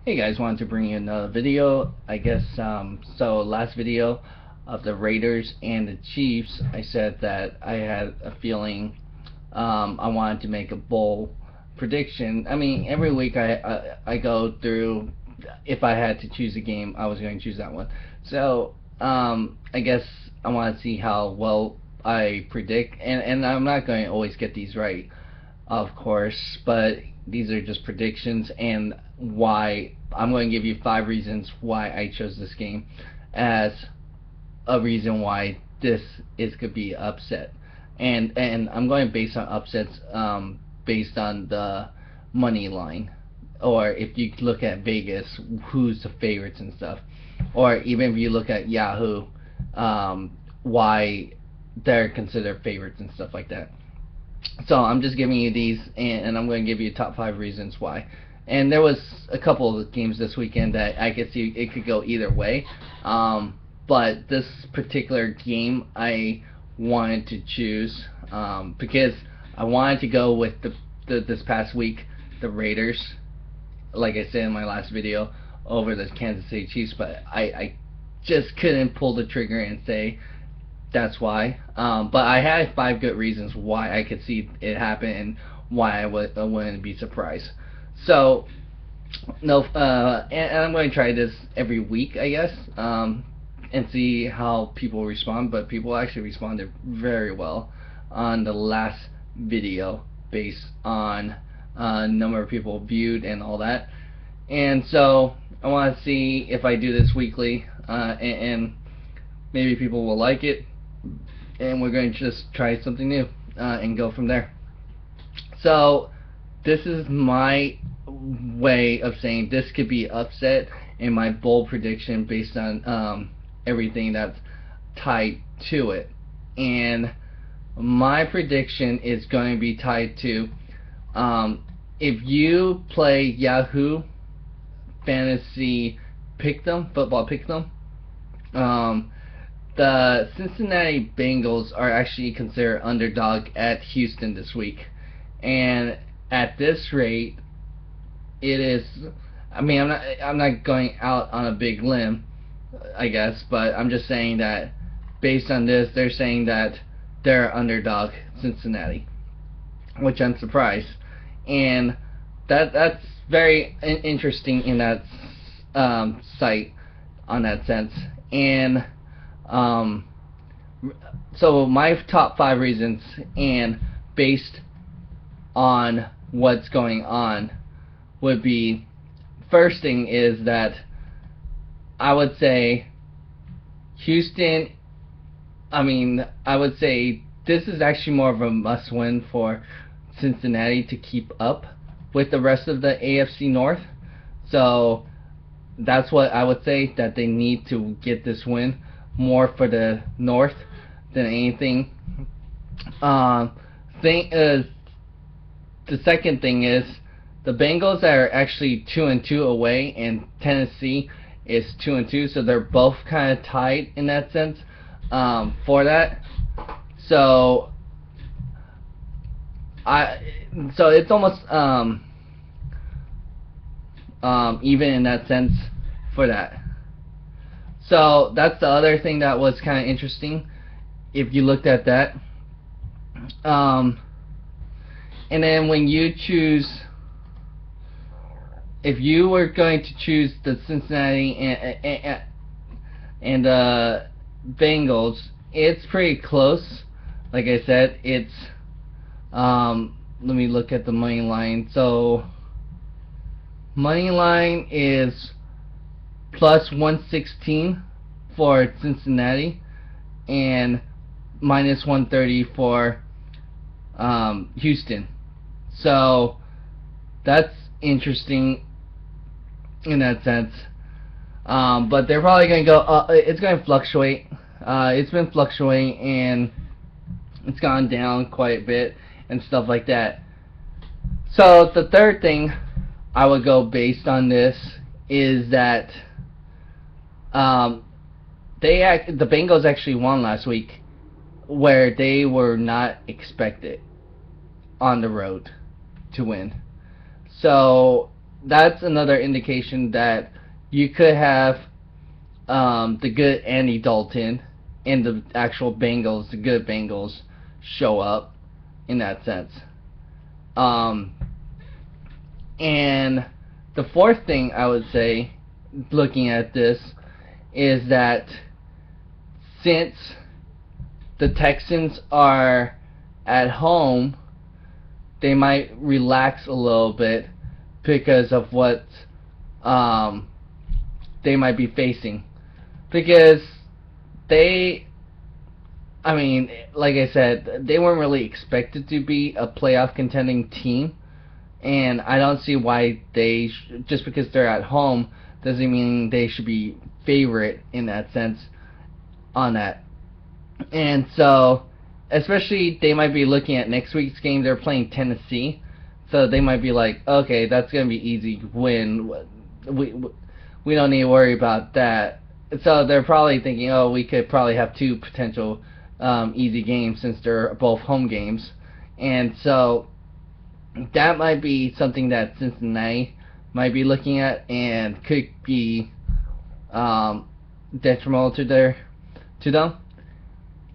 Hey guys, wanted to bring you another video. I guess so last video of the Raiders and the Chiefs, I said that I had a feeling I wanted to make a bowl prediction. I mean, every week I go through, if I had to choose a game, I was going to choose that one. So I guess I want to see how well I predict, and I'm not going to always get these right, of course, but these are just predictions and why. I'm going to give you 5 reasons why I chose this game as a reason why this is could be upset, and I'm going based on upsets, based on the money line, or if you look at Vegas, who's the favorites and stuff, or even if you look at Yahoo, why they're considered favorites and stuff like that. So I'm just giving you these, and I'm going to give you top 5 reasons why. And there was a couple of games this weekend that I could see it could go either way. But this particular game I wanted to choose because I wanted to go with this past week, the Raiders, like I said in my last video, over the Kansas City Chiefs, but I just couldn't pull the trigger and say that's why. But I had 5 good reasons why I could see it happen and why I wouldn't be surprised. So, no, and I'm going to try this every week, I guess, and see how people respond. But people actually responded very well on the last video based on number of people viewed and all that. And so I want to see if I do this weekly, and maybe people will like it. And we're going to just try something new and go from there. So this is my way of saying this could be upset in my bold prediction based on everything that's tied to it. And my prediction is going to be tied to if you play Yahoo fantasy football pick them, the Cincinnati Bengals are actually considered underdog at Houston this week. And at this rate, it is, I mean, I'm not going out on a big limb, I guess, but I'm just saying that based on this, they're saying that they're underdog Cincinnati, which I'm surprised. And that's very interesting in that site, on that sense. And so my top 5 reasons, and based on what's going on, would be, first thing is that I would say Houston, I would say this is actually more of a must win for Cincinnati to keep up with the rest of the AFC North. So that's what I would say, that they need to get this win more for the North than anything. The second thing is the Bengals are actually 2-2 away, and Tennessee is 2-2, so they're both kind of tied in that sense for that. So it's almost even in that sense for that. So that's the other thing that was kind of interesting if you looked at that. And then when you choose, if you were going to choose the Cincinnati and the Bengals, it's pretty close. Like I said, it's let me look at the money line. So money line is plus 116 for Cincinnati and minus 130 for Houston. So that's interesting in that sense. But they're probably going to go, it's going to fluctuate. It's been fluctuating, and it's gone down quite a bit and stuff like that. So the third thing I would go based on this is that the Bengals actually won last week, where they were not expected on the road to win. So that's another indication that you could have the good Andy Dalton and the actual Bengals, the good Bengals, show up in that sense. Um, and the fourth thing I would say, looking at this, is that since the Texans are at home, they might relax a little bit because of what they might be facing. Because like I said, they weren't really expected to be a playoff contending team, and I don't see why just because they're at home doesn't mean they should be favorite in that sense on that. And so, especially they might be looking at next week's game. They're playing Tennessee, so they might be like, okay, that's gonna be easy win. We don't need to worry about that. So they're probably thinking, oh, we could probably have two potential easy games since they're both home games, and so that might be something that Cincinnati might be looking at and could be detrimental to them.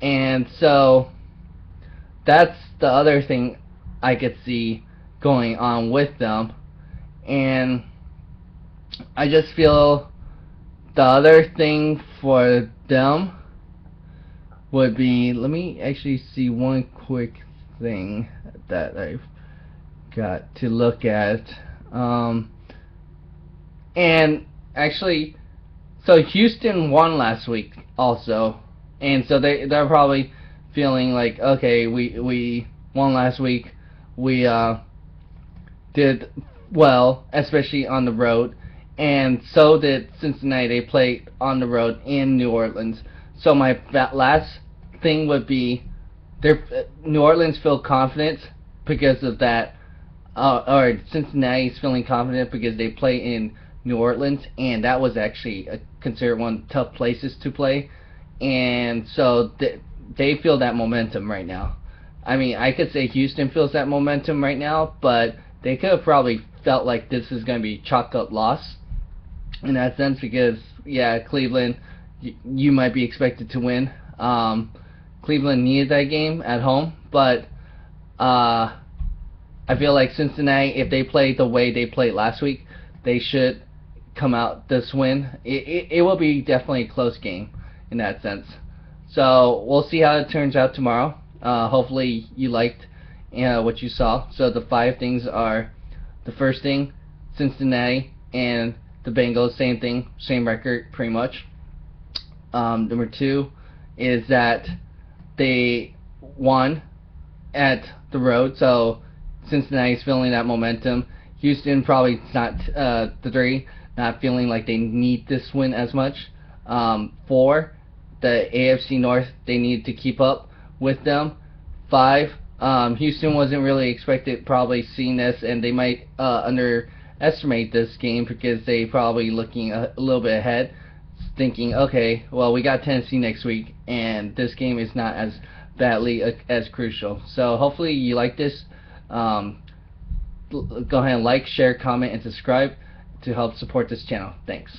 And so that's the other thing I could see going on with them. And I just feel the other thing for them would be, let me actually see one quick thing that I've got to look at. And actually, so Houston won last week also, and so they're probably feeling like, okay, we won last week, we did well, especially on the road, and so did Cincinnati. They played on the road in New Orleans. So my last thing would be, New Orleans feel confident because of that, or Cincinnati's feeling confident because they play in New Orleans, and that was actually considered one of the tough places to play, and so they feel that momentum right now. I mean, I could say Houston feels that momentum right now, but they could have probably felt like this is going to be chalked up loss in that sense because, yeah, Cleveland, you might be expected to win. Cleveland needed that game at home, but I feel like Cincinnati, if they play the way they played last week, they should come out this win. It will be definitely a close game in that sense. So we'll see how it turns out tomorrow. Hopefully you liked what you saw. So the 5 things are, the first thing, Cincinnati and the Bengals, same thing, same record pretty much. Number 2 is that they won at the road, so Cincinnati's feeling that momentum. Houston probably not, the 3, not feeling like they need this win as much. 4, the AFC North, they need to keep up with them. 5, Houston wasn't really expected, probably seeing this, and they might underestimate this game because they probably looking a little bit ahead, thinking, okay, well, we got Tennessee next week, and this game is not as badly as crucial. So hopefully you like this. Go ahead and like, share, comment, and subscribe to help support this channel. Thanks.